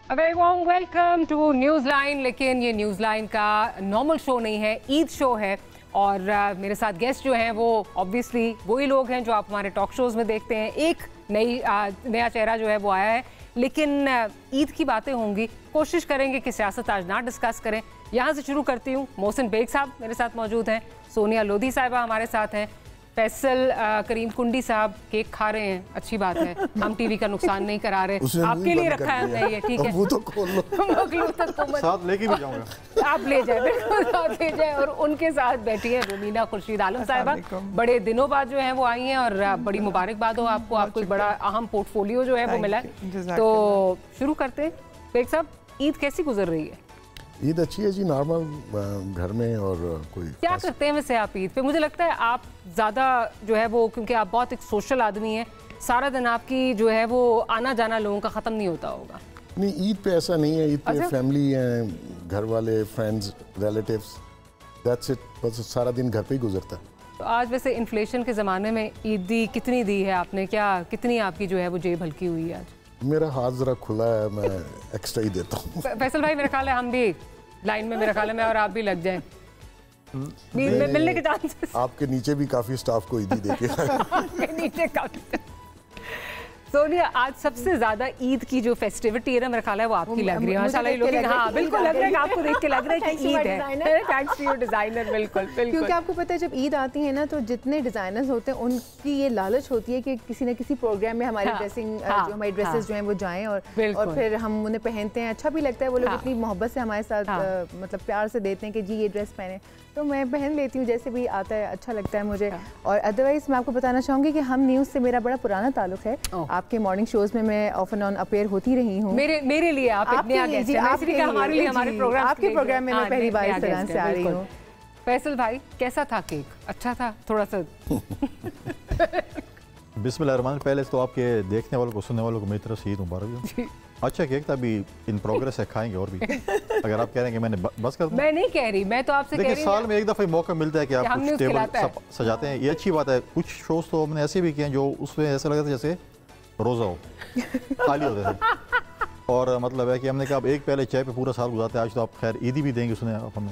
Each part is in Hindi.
Very warm welcome to news line. लेकिन ये न्यूज़ लाइन का नॉर्मल शो नहीं है, ईद शो है। और मेरे साथ गेस्ट जो हैं वो ऑब्वियसली वही लोग हैं जो आप हमारे टॉक शोज़ में देखते हैं। एक नया चेहरा जो है वो आया है, लेकिन ईद की बातें होंगी। कोशिश करेंगे कि सियासत आज ना डिस्कस करें। यहाँ से शुरू करती हूँ। मोहसिन बेग साहब मेरे साथ मौजूद हैं, सोनिया लोधी साहिबा हमारे साथ हैं, फैसल करीम कुंडी साहब केक खा रहे हैं, अच्छी बात है, हम टीवी का नुकसान नहीं करा रहे, आपके लिए रखा है हमने ये, ठीक है। वो तो खोल लो। साथ लेके भी जाऊंगा, आप ले जाए, बिल्कुल साथ ले जाए। और उनके साथ बैठी है रुमीना खुर्शीद आलम साहिबा, बड़े दिनों बाद जो है वो आई हैं और बड़ी मुबारकबाद हो आपको, आपको एक बड़ा अहम पोर्टफोलियो जो है वो मिला है। तो शुरू करते हैं। बेग साहब, ईद कैसी गुजर रही है? ईद अच्छी है जी, नॉर्मल घर में। और कोई क्या करते हैं वैसे आप ईद पे? मुझे लगता है आप ज़्यादा जो है वो, क्योंकि आप बहुत एक सोशल आदमी हैं, सारा दिन आपकी जो है वो आना जाना लोगों का ख़त्म नहीं होता होगा। नहीं, ईद पे ऐसा नहीं है। ईद पे फैमिली है, घर वाले, फ्रेंड्स, रिलेटिव्स, दैट्स इट। बस सारा दिन घर पे ही गुजरता है। तो आज वैसे इन्फ्लेशन के ज़माने में ईदी कितनी दी है आपने? क्या कितनी आपकी जो है वो जेब हल्की हुई है आज? मेरा हाथ जरा खुला है, मैं एक्स्ट्रा ही देता हूँ। फैसल भाई, मेरा ख्याल है हम भी लाइन में, मेरा ख्याल है मैं और आप भी लग जाएं मिलने के चांसेस। आपके नीचे भी काफी स्टाफ को ईदी देके आपके नीचे काफी। सोनिया, आज सबसे ज्यादा ईद की जो फेस्टिविटी है ना, मेरा ख्याल है वो आपकी लग रही है माशाल्लाह। ये लोग हाँ बिल्कुल लग रहा है, आपको देख के लग रहा है कि ईद है। Thanks to your designer. बिल्कुल बिल्कुल, क्योंकि आपको पता है जब ईद आती है ना तो जितने डिजाइनर्स होते हैं उनकी ये लालच होती है कि किसी न किसी प्रोग्राम में हमारी ड्रेसिंग जो हमारी ड्रेसेस जो हैं वो जाएं और फिर हम उन्हें पहनते हैं। अच्छा भी लगता है, वो लोग इतनी मोहब्बत से हमारे साथ मतलब प्यार से देते हैं कि जी ये ड्रेस पहने, तो मैं पहन लेती हूँ जैसे भी आता है, अच्छा लगता है मुझे। और अदरवाइज मैं आपको बताना चाहूँगी कि हम न्यूज़ से मेरा बड़ा पुराना ताल्लुक है। आपके मॉर्निंग शोज में मैं ऑफ एंड ऑन अपेयर होती रही हूँ। मेरे लिए आप नया गेस्ट हैं, हमारे लिए, हमारे प्रोग्राम, आपके प्रोग्राम में मैं पहली बार इस तरह से आ रही हूँ। फैसल भाई, कैसा था केक? अच्छा था थोड़ा सा? बिस्मिल्लाह। पहले तो आपके देखने वालों को, सुनने वालों को मेरी तरफ से ईद मुबारक हो। अच्छा केक था, अभी इन प्रोग्रेस है, खाएंगे और भी। अगर आप कह रहे हैं कि मैंने बस कर दूं? मैं नहीं कह रही, मैं तो आपसे कह रही हूं, साल में एक दफा मौका मिलता है कि आप कुछ टेबल सजाते हैं, ये अच्छी बात है। कुछ शोज तो हमने ऐसे भी किए हैं जो उसमें ऐसा लगा था जैसे रोजा हो, खाली होते थे। और मतलब है कि हमने कहा अब एक पहले चाय पे पूरा साल गुजारते हैं, आज तो आप खैर ईदी भी देंगे। सुने आप हमें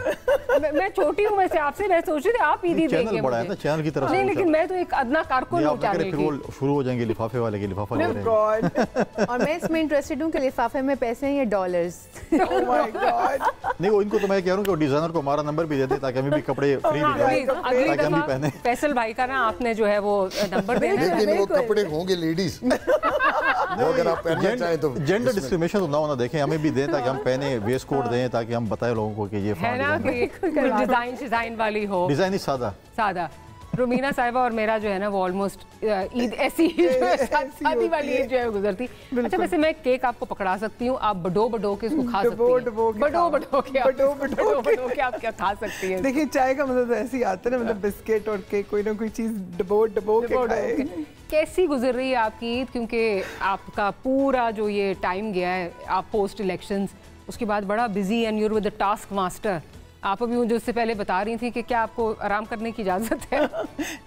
मैं छोटी हूँ वैसे आपसे, मैं सोच रही थी आप ईदी देंगे। चैनल बड़ा है ना, चैनल की तरफ से। नहीं, लेकिन मैं तो एक अदना कारकुन हूँ चैनल की। फिर वो शुरू हो जाएंगे लिफाफे वाले के, लिफाफा ले रहे हैं। और मैं इसमें इंटरेस्टेड हूँ कि लिफाफे में पैसे हैं या डॉलर्स। नहीं, वो इनको तो मैं कह रहा हूँ कि डिजाइनर को हमारा नंबर भी दे दे ताकि हमें भी कपड़े फ्री मिले, ताकि हम भी पहने। फैसल भाई का ना आपने जो है वो नंबर देना है, लेकिन वो कपड़े होंगे लेडीज, अगर आप पहनना चाहें तो। जेंडर डिस्क्रिमिनेशन तो ना होना, देखें हमें भी दें ताकि हम पहने, वेस्ट कोट दें ताकि हम बताएं लोगों को कि ये है ना कि डिजाइन वाली हो। डिजाइन ही सादा। रुमीना साहिबा और मेरा जो है ना वो ऑलमोस्ट ईद ऐसी शादी वाली ईद जो है गुजरती। अच्छा, वैसे मैं केक आपको पकड़ा सकती हूँ, आप बडो के इसको खा सकती हैं। बडो के आप क्या खा सकती हैं? देखिए, चाय का मतलब तो ऐसे ही आता है ना, मतलब बिस्किट और केक, कोई ना कोई चीज डबो के खाए। कैसी गुजर रही है आपकी ईद? क्योंकि आपका पूरा जो ये टाइम गया है, आप पोस्ट इलेक्शंस, उसके बाद बड़ा busy and you're with the task master. आप अभी मुझे उससे पहले बता रही थी कि क्या आपको आराम करने की इजाज़त है?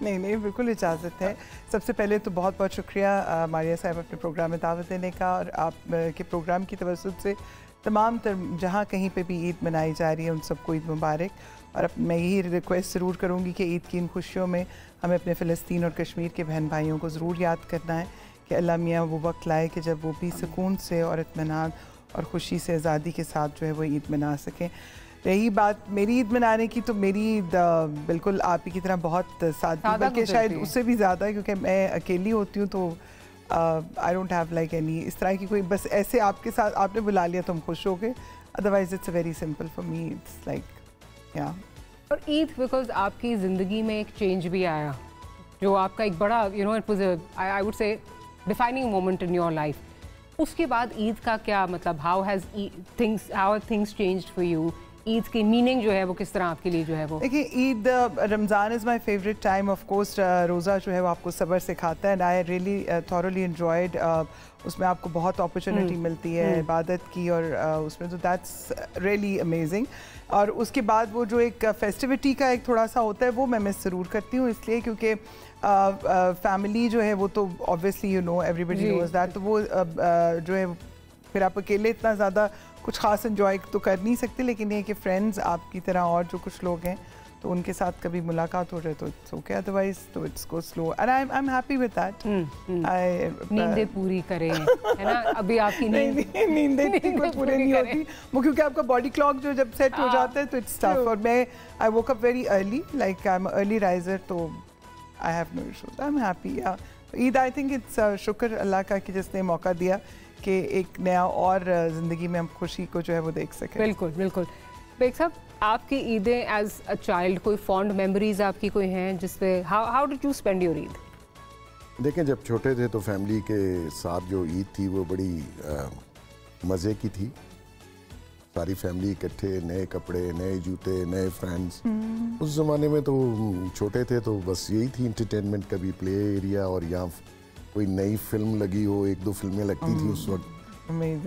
नहीं, बिल्कुल इजाज़त है। सबसे पहले तो बहुत बहुत शुक्रिया मारिया साहब अपने प्रोग्राम में दावत देने का, और आप के प्रोग्राम की तवज्जुह से तमाम जहाँ कहीं पे भी ईद मनाई जा रही है उन सबको ईद मुबारक। और मैं यही रिक्वेस्ट ज़रूर करूँगी कि ईद की इन खुशियों में हमें अपने फ़लस्तीन और कश्मीर के बहन भाइयों को ज़रूर याद करना है कि अल्लाह मियाँ वो वक्त लाए कि जब वो भी सुकून से और इत्मीनान और ख़ुशी से आज़ादी के साथ जो है वो ईद मना सकें। रही बात मेरी ईद मनाने की, तो मेरी ईद बिल्कुल आप ही की तरह बहुत सादी, बल्कि शायद उससे भी ज़्यादा, क्योंकि मैं अकेली होती हूँ, तो I don't have like any इस तरह की कोई, बस ऐसे आपके साथ आपने बुला लिया तो हम खुश हो गए। Otherwise it's very simple for me, it's like या। और ईद बिकॉज आपकी ज़िंदगी में एक चेंज भी आया, जो आपका एक बड़ा it was I would say defining moment in your life. उसके बाद ईद का क्या मतलब, how have things changed for you? Eid की मीनिंग जो है वो किस तरह आपके लिए जो है वो? देखिए, Eid Ramzan is my favourite time. Of course रोज़ा जो है वो आपको सब्र सिखाता है, and I really thoroughly enjoyed. उसमें आपको बहुत अपॉर्चुनिटी मिलती है इबादत की, और उसमें तो दैट्स रियली अमेजिंग। और उसके बाद वो जो एक फेस्टिविटी का एक थोड़ा सा होता है वो मैं मिस ज़रूर करती हूँ, इसलिए क्योंकि फैमिली जो है वो तो ऑब्वियसली एवरीबडी नोज दैट, तो वो जो है फिर आप अकेले इतना ज़्यादा कुछ खास एंजॉय तो कर नहीं सकते, लेकिन ये कि फ्रेंड्स आपकी तरह और जो कुछ लोग हैं तो उनके साथ कभी मुलाकात हो जाए तो इट्स ओके, अदरवाइज तो it's go slow and I am happy with that. नींदें पूरी करें, है ना? अभी आपकी नींदें कोई पूरी नहीं होती वो, क्योंकि आपका बॉडी क्लॉक जो जब सेट हो जाता है तो इट्स टफ। और मैं I woke up very early, like I am early riser, तो I have no issues, I am happy. Eid I think it's शुक्र अल्लाह का कि जिसने मौका दिया कि एक नया और ज़िंदगी में हम खुशी को जो है वो देख सकें। बिल्कुल बिल्कुल। बेग साहब, आपकी ईदें एज अ चाइल्ड कोई फॉन्ड मेमोरीज आपकी कोई हैं जिसपे how did you spend your Eid? देखें, जब छोटे थे तो फैमिली के साथ जो ईद थी वो बड़ी मज़े की थी। सारी फैमिली इकट्ठे, नए कपड़े, नए जूते, नए फ्रेंड्स। उस ज़माने में तो छोटे थे तो बस यही थी इंटरटेनमेंट, कभी प्ले एरिया और यहाँ कोई नई फिल्म लगी हो, 1-2 फिल्में लगती थी उस वक्त,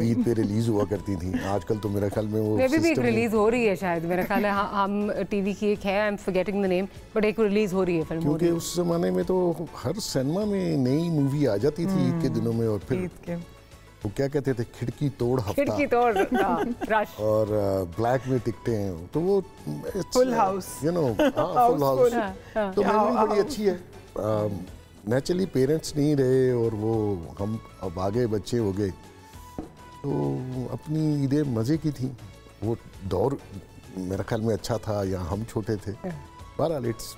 ईद पे रिलीज हुआ करती थी। आजकल तो मेरे ख्याल में वो भी एक रिलीज हो रही है शायद, मेरा ख्याल है हम टीवी की एक है, I am forgetting the name, but एक रिलीज हो रही है फिल्म। क्योंकि उस जमाने में तो हर सिनेमा में नई मूवी आ जाती थी ईद के दिनों में, और फिर वो क्या कहते थे, खिड़की तोड़ हफ्ता, खिड़की तोड़ रश, और ब्लैक में टिकटे हैं, तो वो full house, you know, full house. तो मेमोरी बड़ी अच्छी है। नेचुरली पेरेंट्स नहीं रहे और वो हम अब आगे बच्चे हो गए, तो अपनी ईदें मज़े की थी। वो दौर मेरा ख्याल में अच्छा था, या हम छोटे थे। बहरहाल इट्स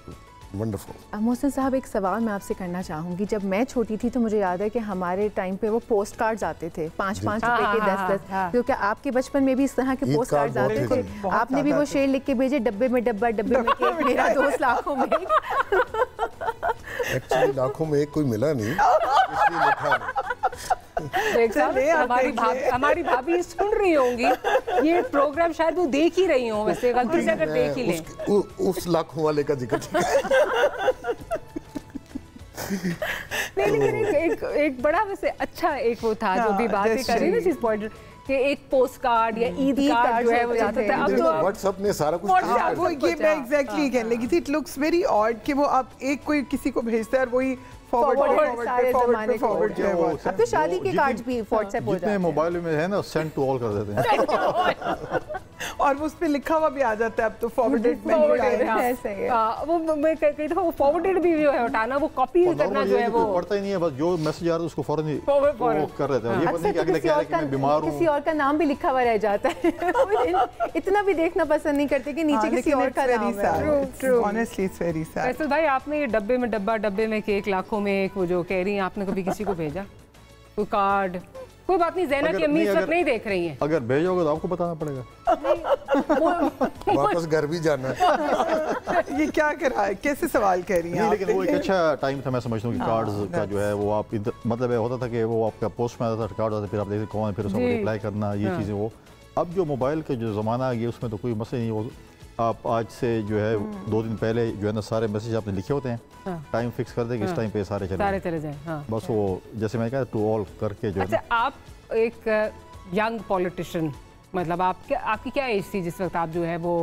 वंडरफुल। मोहसिन साहब, एक सवाल मैं आपसे करना चाहूँगी। जब मैं छोटी थी तो मुझे याद है कि हमारे टाइम पे वो पोस्ट कार्ड्स आते थे, 5-5 रुपए के, 10-10। क्योंकि आपके बचपन में भी इस तरह के पोस्ट कार्ड्स आते थे? आपने भी वो शेर लिख के भेजे, डब्बे में डब्बा, डब्बे में केक, मेरा दोस्त लाखों में। एक्चुअली लाखों में एक कोई मिला नहीं, इसलिए लिखा नहीं। हमारी भाभी सुन रही होंगी ये प्रोग्राम, शायद वो देख ही रही हो, वैसे गलती से अगर देख ही लें उस लाखों वाले का जिक्र नहीं, लेकिन एक बड़ा वैसे अच्छा एक वो था जो भी बातें कर रही है ना इस पॉइंट कि एक पोस्ट कार्ड या ईद कार्ड जो है वो जाता था। अब तो व्हाट्सएप ने सारा कुछ वो ये मैं एग्जैक्टली कहने लगी थी, इट लुक्स वेरी ऑड कि वो आप एक कोई किसी को भेजता है और वही फॉरवर्ड। अब तो शादी के कार्ड्स भी व्हाट्सएप हो जाते हैं, जितने मोबाइल में है ना सेंड टू ऑल कर देते हैं और वो उस पे लिखा हुआ भी आ जाता है अब तो, फॉरवर्डेड में वो मैं कही था, वो फॉरवर्डेड भी जो है हटाना, वो कॉपी करना जो है वो पढ़ता ही नहीं है, बस जो मैसेज आ रहा है उसको फौरन ही कर रहे थे। ये बंदे अगले कह रहे कि मैं बीमार हूं, किसी और का नाम भी लिखा हुआ रह जाता है। इतना भी देखना पसंद नहीं करते कि नीचे किसी और का नाम है। Honestly it's very sad. Faisal भाई, आपने ये डब्बे में डब्बा, डब्बे में केक, लाखों में एक, वो जो कह रही हैं, आपने कभी किसी को भेजा कोई कार्ड? कोई बात नहीं, ज़ैना की अम्मी इस वक्त नहीं देख रही हैं। अगर भेजोगे तो आपको बताना पड़ेगा, वापस घर भी जाना है। ये क्या कर रहा है, कैसे सवाल कर रही हैं? लेकिन वो एक अच्छा टाइम था, मैं समझता हूँ कि कार्ड्स का जो है वो आप मतलब होता था कि वो आपका पोस्ट में आता था, कार्ड आता था, फिर आप देखते कौन है, फिर उसको रिप्लाई करना, ये चीज़ें। वो अब जो मोबाइल के जो ज़माना आ गया उसमें तो कोई मसला नहीं। वो आप आज से जो है 2 दिन पहले जो है ना सारे मैसेज आपने लिखे होते हैं, टाइम फिक्स कर देंगे, इस टाइम पे सारे चले जाएं। बस वो जैसे मैंने कहा टू ऑल करके जो है। आप एक यंग पॉलिटिशियन, मतलब आपकी क्या एज थी जिस वक्त आप जो है वो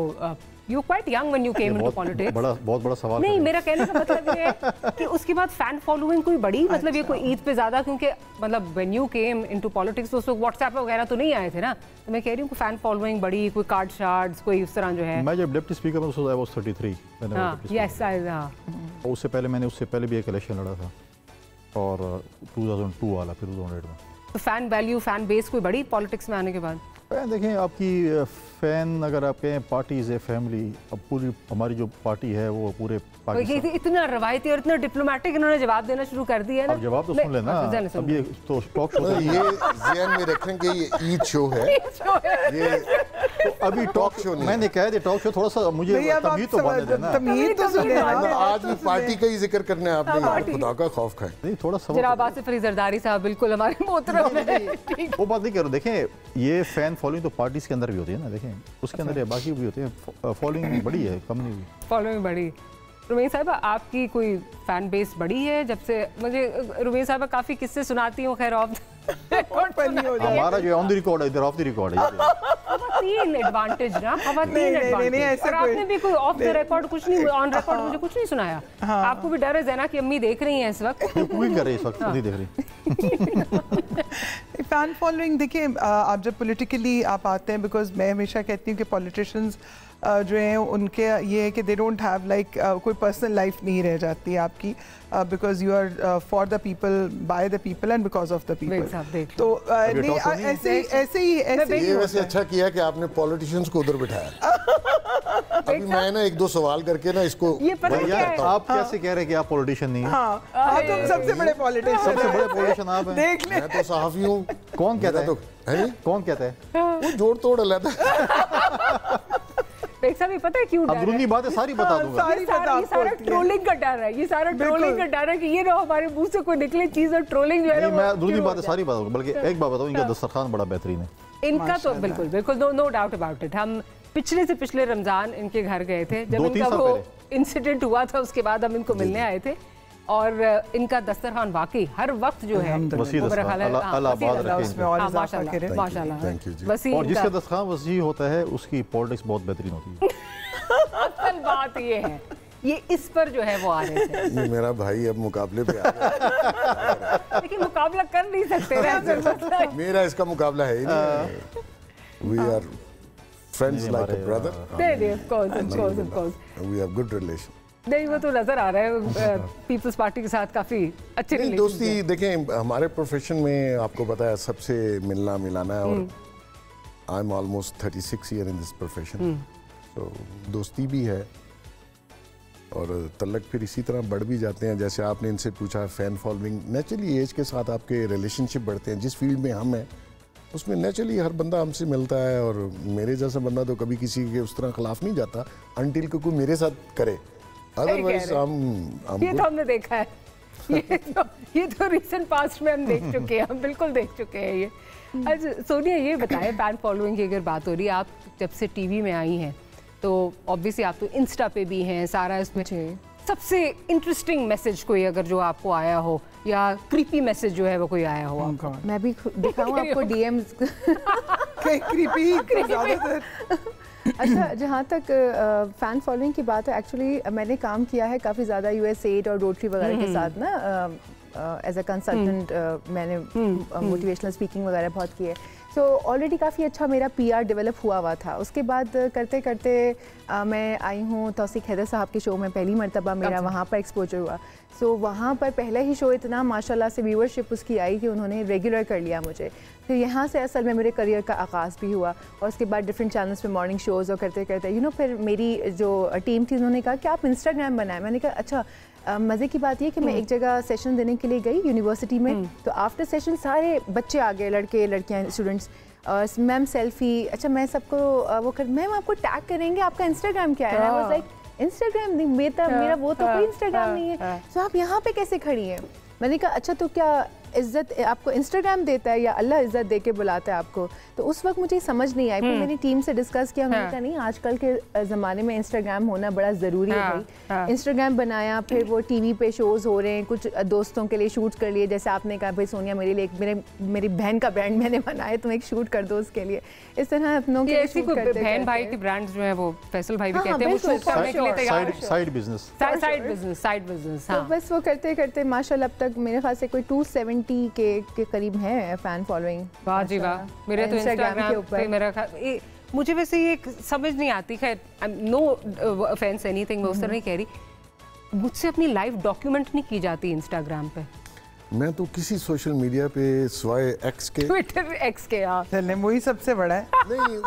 you quite young when you came into politics? बहुत बड़ा सवाल नहीं, मेरा कहने का मतलब ये है कि उसके बाद फैन फॉलोइंग कोई बड़ी, मतलब ये कोई ईद पे ज्यादा, क्योंकि मतलब when you came into politics तो उस वक्त व्हाट्सएप वगैरह तो नहीं आए थे ना, तो मैं कह रही हूँ फैन फॉलोइंग बड़ी, कोई कार्ड शार्ड्स, कोई उस तरह जो है। मैं जब डिप्टी स्पीकर में आई वाज 33, उससे पहले भी एक इलेक्शन लड़ा था, और 2002 वाला, फिर 2008 में। तो फैन वैल्यू, फैन बेस कोई बड़ी पॉलिटिक्स में आने के बाद? देखें, आपकी फैन अगर आप कहें पार्टीज है, फैमिली, अब पूरी हमारी जो पार्टी है वो पूरे पाकिस्तान, इतना रवायती और इतना डिप्लोमेटिक इन्होंने जवाब देना शुरू कर दिया है ना। अब जवाब तो सुन लेना, अब ये तो टॉक शो है, ये ज़हन में रखें कि ये ईद शो है, ये तो अभी टॉक शो नहीं। मैंने कहा था टॉक शो, थोड़ा सा मुझे तमीज़ तो बनने देना। तमीज़ तो सुने, आज भी पार्टी का ही जिक्र करना है आपने, खुदा का खौफ खाए। नहीं, थोड़ा सा जनाब आसिफ अली जरदारी साहब बिल्कुल हमारे मोहतरम हैं, वो बात नहीं करो। देखें, ये फैन फॉलोइंग तो पार्टीज के अंदर भी होती है ना, देखें उसके अंदर बाकी भी होते हैं, फॉलोइंग बड़ी है, कम नहीं हुई फॉलोइंग बड़ी। रुमैया साहिबा, आपकी कोई फैन बेस बड़ी है? जब से मुझे रुमैया साहिबा काफ़ी किस्से सुनाती हूँ, खैर ऑफ हमारा जो ऑन द रिकॉर्ड है, इधर ऑफ द रिकॉर्ड है। खवातीन एडवांटेज ना, खवातीन एडवांटेज। और आपने भी कोई ऑफ द रिकॉर्ड कुछ नहीं, ऑन रिकॉर्ड मुझे कुछ नहीं सुनाया। आपको भी डर है ज़ैना की अम्मी देख रही हैं इस वक्त? कुकिंग कर रही है इस वक्त, नहीं देख रही। फ़ैन फॉलोइंग देखिए, आप जब पॉलिटिकली आप आते हैं, बिकॉज मैं हमेशा कहती हूँ कि पॉलिटिशियंस जो हैं उनके ये है कि दे डोंट हैव लाइक कोई पर्सनल लाइफ नहीं रह जाती है आपकी, because you are for the people, by the people and because of the people. तो ऐसे ही ये वैसे अच्छा किया कि आपने पॉलिटिशियंस को उधर बिठाया। अभी मैं ना 1-2 सवाल करके ना इसको आप कैसे कह रहे हैं कि आप पॉलिटिशियन नहीं हैं? हाँ, तुम सबसे बड़े पॉलिटिशियन, सबसे बड़े पॉलिटिशियन आप हैं। देख ले, मैं तो सहाफी हूँ। कौन कहता है? तो है कौन कहता है? वो जोड़ तोड़ लेता है। भी पता है क्यों डर है? अंदरूनी बातें सारी बता दूंगा। ये सारा ट्रोलिंग का डर है, ये सारा ट्रोलिंग का डर है कि ये ना हमारे मुंह से कोई निकले चीज और ट्रोलिंग जो है ना, मैं अंदरूनी बातें सारी बताऊंगा। बल्कि एक बात बताऊं, इनका दस्तरखान बड़ा बेहतरीन है इनका, तो बिल्कुल बिल्कुल नो डाउट अबाउट इट। हम पिछले से पिछले रमजान इनके घर गए थे, जब इनका वो इंसिडेंट हुआ था उसके बाद हम इनको मिलने आए थे, और इनका दस्तरखान वाकई हर वक्त जो है और जिसका दस्तरखान वसी होता है उसकी पॉलिटिक्स बहुत बेहतरीन होती है। असल बात ये है, ये इस पर जो है वो आ रहे थे। मेरा भाई अब मुकाबले पे आ गया। लेकिन मुकाबला कर नहीं सकते। मेरा इसका मुकाबला है ही नहीं। We are friends like a brother. Of course. We have good relation. नहीं, वो तो नजर आ रहा है पीपल्स पार्टी के साथ काफी अच्छे रिलेशन। दोस्ती देखें, हमारे प्रोफेशन में आपको पता है सबसे मिलना मिलाना है, और I am almost 36 year in this profession, तो दोस्ती भी है और तल्लक फिर इसी तरह बढ़ भी जाते हैं। जैसे आपने इनसे पूछा फैन फॉलोइंग, नेचुरली एज के साथ आपके रिलेशनशिप बढ़ते हैं। जिस फील्ड में हम हैं उसमें नेचुरली हर बंदा हमसे मिलता है, और मेरे जैसा बंदा तो कभी किसी के उस तरह खिलाफ नहीं जाता अनटिल कोई मेरे साथ करे, अदरवाइज हम ये तो हमने देखा है। ये तो रिसेंट पास्ट में हम देख चुके हैं, हम बिल्कुल देख चुके हैं ये। अच्छा सोनिया, ये बताएं, फैन फॉलोइंग की अगर बात हो रही है, आप जब से टीवी में आई हैं तो ऑब्वियसली आप तो इंस्टा पे भी हैं, सारा इसमें सबसे इंटरेस्टिंग मैसेज कोई अगर जो आपको आया हो, या क्रीपी मैसेज जो है वो कोई आया हो आपको? मैं भी दिखाऊं आपको डीएम्स। क्रीपी ज़्यादातर। अच्छा, जहाँ तक फ़ैन फॉलोइंग की बात है, एक्चुअली मैंने काम किया है काफ़ी ज़्यादा USAID और रोटरी वगैरह के साथ ना, एज अ कंसल्टेंट मैंने मोटिवेशनल स्पीकिंग वगैरह बहुत की है। सो ऑलरेडी काफ़ी अच्छा मेरा PR डेवलप हुआ था। उसके बाद करते करते मैं आई हूँ तौसीक हैदर साहब के शो में, पहली मरतबा मेरा वहाँ पर एक्सपोजर हुआ। सो वहाँ पर पहला ही शो इतना माशाल्लाह से व्यूअरशिप उसकी आई कि उन्होंने रेगुलर कर लिया मुझे। फिर यहाँ से असल में मेरे करियर का आगाज़ भी हुआ, और उसके बाद डिफरेंट चैनल्स पे मॉर्निंग शोज़ और करते करते फिर मेरी जो टीम थी उन्होंने कहा कि आप इंस्टाग्राम बनाएं। मैंने कहा अच्छा। मज़े की बात ये कि मैं एक जगह सेशन देने के लिए गई यूनिवर्सिटी में, तो आफ्टर सेशन सारे बच्चे आ गए, लड़के लड़कियाँ स्टूडेंट्स, मैम सेल्फी। अच्छा, मैं सबको वो कर, मैम आपको टैग करेंगे, आपका इंस्टाग्राम क्या है? आई वाज लाइक इंस्टाग्राम नहीं, मेरा वो तो कोई इंस्टाग्राम नहीं है, तो आप यहाँ पे कैसे खड़ी हैं? मैंने कहा अच्छा, तो क्या इज़्ज़त आपको इंस्टाग्राम देता है या अल्लाह इज़्ज़त दे के बुलाता है आपको? तो उस वक्त मुझे समझ नहीं आई। फिर मेरी टीम से डिस्कस किया, मैंने कहा नहीं, आजकल के ज़माने में इंस्टाग्राम होना बड़ा ज़रूरी है भाई। इंस्टाग्राम बनाया, फिर वो टीवी पे शोज़ हो रहे हैं, कुछ दोस्तों के लिए शूट कर लिए, जैसे आपने कहा भाई सोनिया मेरे लिए मेरी बहन का ब्रांड मैंने बनाया, तुम एक शूट कर दो उसके लिए। इस तरह अपनों के बहन भाई के ब्रांड्स जो है वो फैसल भाई भी कहते हैं, वो शूट करने के लिए तैयार। Side business. तो बस वो करते करते माशाल्लाह अब तक मेरे ख्याल से कोई 270 के करीब है फैन फॉलोइंग। वाह जी वाह। मेरे तो इंस्टाग्राम पे मेरा मुझे वैसे ये समझ नहीं आती, खैर नो ऑफेंस एनीथिंग, मैं उस तरह नहीं कह रही, मुझसे अपनी लाइफ डॉक्यूमेंट नहीं की जाती इंस्टाग्राम पे। मैं तो किसी सोशल मीडिया पे सिवाय एक्स के, ट्विटर एक्स के, चलने वही सबसे बड़ा है। नहीं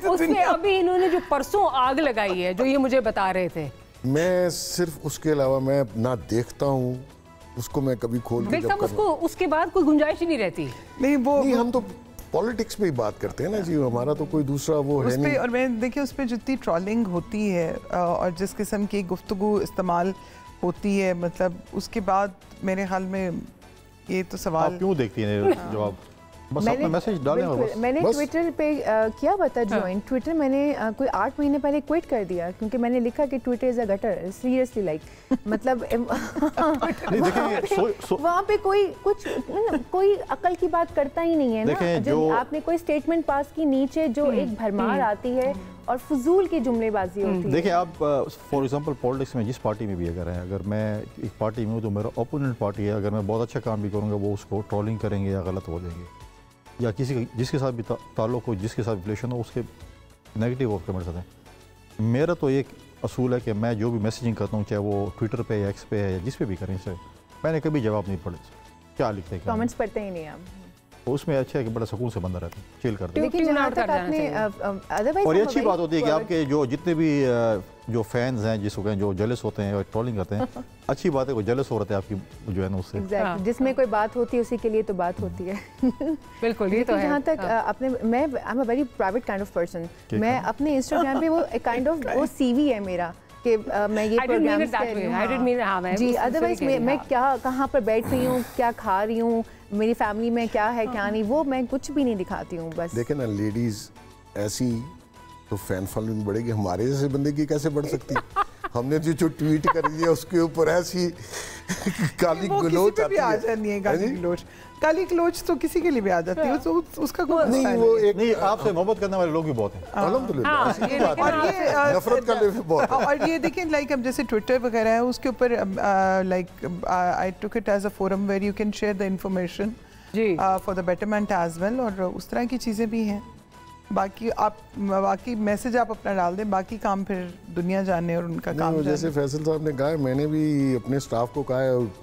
उसमें अभी इन्होंने जो परसों आग लगाई है, जो ये मुझे बता रहे थे, मैं सिर्फ उसके अलावा मैं ना देखता हूँ उसको, मैं कभी खोल के जब उसको उसके बाद कोई गुंजाइश ही नहीं रहती। नहीं, हम तो पॉलिटिक्स पे ही बात करते हैं ना जी, हमारा तो कोई दूसरा वो है नहीं। और मैं देखिए उस पर जितनी ट्रोलिंग होती है और जिस किस्म की गुफ्तगू इस्तेमाल होती है, मतलब उसके बाद मेरे ख्याल में ये तो सवाल। आप क्यों देखती हैं जवाब? बस अपना मैसेज डालें और बस। मैंने ट्विटर पे किया हुआ था ज्वाइन। ट्विटर मैंने कोई 8 महीने पहले क्विट कर दिया क्योंकि मैंने लिखा कि Twitter is a gutter, seriously like मतलब वहाँ पे कोई अकल की बात करता ही नहीं है ना। जब आपने कोई स्टेटमेंट पास की, नीचे जो एक भरमार आती है और फजूल की जुमलेबाजी होती है। देखिए आप फॉर एग्जांपल पॉलिटिक्स में जिस पार्टी में भी अगर है, अगर मैं एक पार्टी में हूँ तो मेरा ओपोनेंट पार्टी है, अगर मैं बहुत अच्छा काम भी करूँगा वो उसको ट्रोलिंग करेंगे या गलत हो जाएंगे, या किसी जिसके साथ भी ताल्लुक हो, जिसके साथ रिलेशन हो, उसके नेगेटिव ऑफ कमेंट्स आते हैं। मेरा तो एक असूल है कि मैं जो भी मैसेजिंग करता हूँ, चाहे वो ट्विटर पे या एक्स पे है या जिस पे भी करें, से मैंने कभी जवाब नहीं पढ़े क्या लिखते हैं, कमेंट्स पढ़ते ही नहीं आप। तो उसमें अच्छा है कि बड़ा सुकून से बंदा रहता है, चिल करता है। लेकिन जहाँ तक आपने और ये अच्छी बात होती है कि आपके जो जितने भी जो फैंस हैं, जिसको कहें जो जेलस होते हैं और ट्रोलिंग करते हैं, अच्छी बात है, वो जेलस हो रहे हैं आपकी जो है ना उससे। Exactly. जिसमें कोई बात होती है उसी के लिए तो बात होती है। बिल्कुल, ये तो है। जहाँ तक अपने मैं I am a very private kind of person. मैं अपने इंस्टाग्राम पे वो काइंड ऑफ वो सीवी है मेरा कि मैं ये प्रोग्राम जी, अदरवाइज मैं क्या कहाँ पर बैठ रही हूँ, क्या खा रही हूँ, मेरी फैमिली में क्या है क्या नहीं, वो मैं कुछ भी नहीं दिखाती हूँ। बस देखें ना, लेडीज ऐसी तो फैन फॉलोइंग बढ़ेगी, हमारे जैसे बंदे की कैसे बढ़ सकती है? हमने जो ट्वीट कर दिया उसके ऊपर ऐसी काली गलोच आ जाती है। काली गलोच तो किसी के लिए भी आ जाती है, तो उसका कोई नहीं, वो एक नहीं, आपसे मोहब्बत करने वाले लोग भी बहुत हैं अल्हम्दुलिल्लाह, ऐसी बात है, नफरत करने वाले बहुत हैं। और ये देखिए लाइक अब जैसे ट्विटर वगैरह है उसके ऊपर like I took it as a forum where you can share the information for the betterment as well, और उस तरह की चीज़ें भी हैं। बाकी मैसेज आप अपना डाल दें, बाकी काम फिर दुनिया जाने और उनका काम जाने। जैसे फैसल साहब ने कहा, मैंने भी अपने स्टाफ को कहा है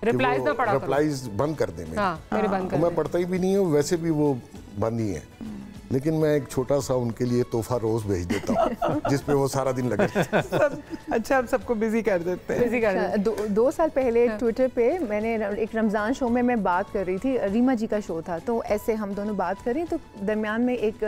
रिप्लाईज बंद कर दें। मेरे बंद कर मैं पढ़ता ही भी नहीं हूँ, वैसे भी वो बंद ही है, लेकिन मैं एक छोटा सा उनके लिए तोहफा रोज भेज देता हूँ जिसपे वो सारा दिन लगे अच्छा, आप सबको बिजी कर देते हैं। 2 साल पहले ट्विटर पे मैंने एक रमज़ान शो में मैं बात कर रही थी, रीमा जी का शो था, तो ऐसे हम दोनों बात कर रही, तो दरमियान में एक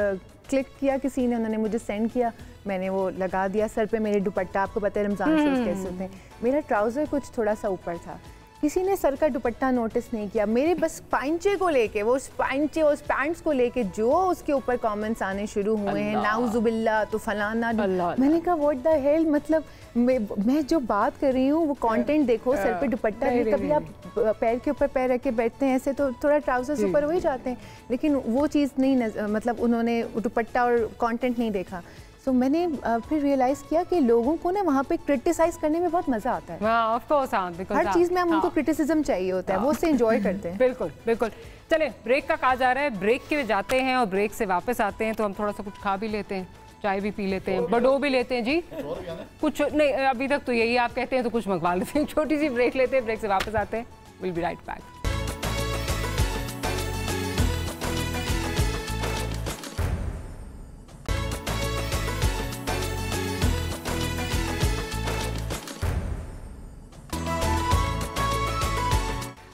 क्लिक किया किसी ने, उन्होंने मुझे सेंड किया, मैंने वो लगा दिया सर पे। मेरे दुपट्टा, आपको पता है रमज़ान शोज कैसे होते हैं, मेरा ट्राउज़र कुछ थोड़ा सा ऊपर था, किसी ने सर का दुपट्टा नोटिस नहीं किया। मेरे बस पाइंचे को लेके, वो पाइंचे उस पैंट्स को लेके जो उसके ऊपर कमेंट्स आने शुरू हुए हैं, नाउजुबिल्ला तो फलाना। मैंने कहा व्हाट द हेल, मतलब मैं जो बात कर रही हूँ वो कंटेंट देखो, सर पे दुपट्टा है, कभी आप पैर के ऊपर पैर रख के बैठते हैं ऐसे तो थोड़ा ट्राउजर्स ऊपर हो ही जाते हैं, लेकिन वो चीज़ नहीं, मतलब उन्होंने दुपट्टा और कंटेंट नहीं देखा। तो मैंने फिर रियलाइज़ किया कि लोगों को ना वहाँ पे क्रिटिसाइज करने में बहुत मज़ा आता है। ऑफ कोर्स, हर चीज़ में हम उनको क्रिटिसिज्म चाहिए होता है, वो उससे एंजॉय करते हैं। बिल्कुल बिल्कुल। चले, ब्रेक का कहा जा रहा है, ब्रेक के जाते हैं और ब्रेक से वापस आते हैं तो हम थोड़ा सा कुछ खा भी लेते हैं, चाय भी पी लेते हैं, बडो भी लेते हैं। जी कुछ नहीं, अभी तक तो यही आप कहते हैं तो कुछ मंगवा लेते हैं। छोटी सी ब्रेक लेते हैं, ब्रेक से वापस आते हैं, will be right back.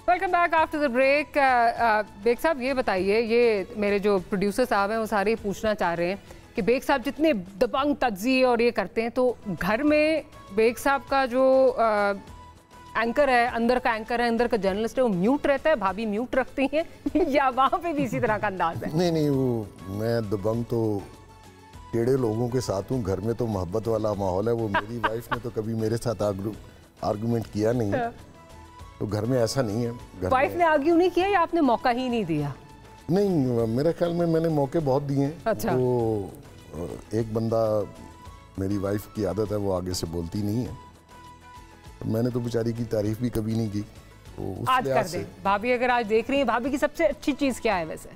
Welcome back after the break. Baig साहब ये बताइए, ये मेरे जो प्रोड्यूसर साहब हैं वो सारे पूछना चाह रहे हैं कि बेग साहब जितने दबंग तज्ज़िये और ये करते हैं, तो घर में बेग साहब का जो एंकर है, अंदर का एंकर है, अंदर का जर्नलिस्ट है, वो म्यूट रहता है, भाभी म्यूट रखती हैं या वहाँ पे भी इसी तरह का अंदाज है? नहीं, वो मैं दबंग तो टेढ़े लोगों के साथ हूँ, घर में तो मोहब्बत वाला माहौल है। वो मेरी वाइफ ने तो कभी मेरे साथ आर्गूमेंट किया नहीं है, तो घर में ऐसा नहीं है। वाइफ ने आर्ग्यू नहीं किया या आपने मौका ही नहीं दिया? नहीं, मेरे ख्याल में मैंने मौके बहुत दिए हैं। अच्छा। तो एक बंदा, मेरी वाइफ की आदत है वो आगे से बोलती नहीं है, तो मैंने तो बेचारी की तारीफ भी कभी नहीं की। तो उस आज कर दे भाभी, अगर आज देख रही हैं, भाभी की सबसे अच्छी चीज़ क्या है वैसे?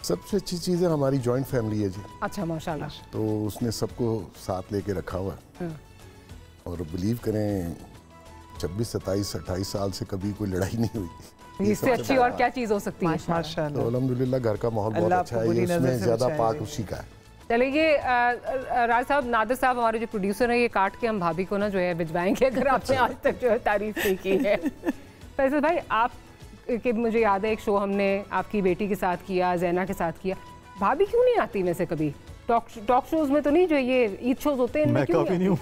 सबसे अच्छी चीज़ है हमारी जॉइंट फैमिली है जी। अच्छा, माशाल्लाह। तो उसने सबको साथ लेके रखा हुआ है, और बिलीव करें 26, 27, 28 साल से कभी कोई लड़ाई नहीं हुई। इससे अच्छी और क्या चीज़ हो सकती है? माशाल्लाह। तो अल्हम्दुलिल्लाह घर का माहौल बहुत अच्छा है, इसमें ज़्यादा पाक उसी का है। चलिए, राज साहब, नादिर साहब हमारे जो प्रोड्यूसर हैं, ये काट के हम भाभी को ना जो है भिजवाएंगे अगर आपने आज तक जो है तारीफ नहीं की है। फैसल भाई, आप कि मुझे याद है एक शो हमने आपकी बेटी के साथ किया, जैना के साथ किया, भाभी क्यों नहीं आती वैसे कभी टॉक शोज में? तो नहीं, जो ये ईद शोज होते हैं मैं काफी नहीं हूँ।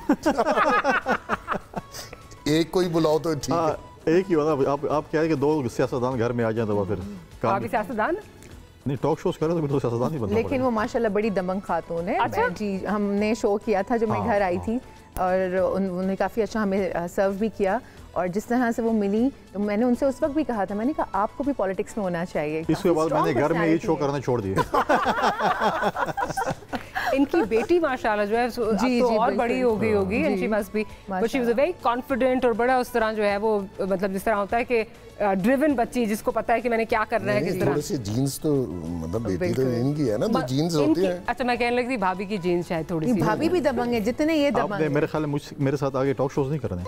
एक कोई बुलाओ तो ठीक है। एक ही होना। आप क्या है कि 2 सियासतदान घर में आ जाए तो फिर भाभी सियासतदान? नहीं टॉक शोज करें तो फिर तो सियासतदान नहीं बनना लेकिन पड़ेगा। वो माशाल्लाह बड़ी दमंग खातून है। अच्छा? जी हमने शो किया था जब मैं घर आई थी और उन्होंने काफ़ी अच्छा हमें सर्व भी किया और जिस तरह से वो मिली तो मैंने उनसे उस वक्त भी कहा था, मैंने कहा आपको भी पॉलिटिक्स में होना चाहिए। इसके बाद मैंने घर में ये शो करना छोड़ दिया। इनकी बेटी माशाल्लाह जो है जी, तो और बड़ी हो गई होगी and she must be but she was a very confident और बड़ा उस तरह जो है वो मतलब जिस तरह होता है कि ड्रिवन बच्ची जिसको पता है कि मैंने क्या करना है किस तरह। थोड़े से जीन्स तो मतलब बेटी तो इनकी है ना, तो जीन्स होती है। अच्छा मैं कहने लगी थी भाभी की जीन्स शायद थोड़ी सी। भाभी भी दबंग है जितने ये दबंग आपने मेरे ख्याल में मेरे साथ आगे टॉक शोज नहीं करने।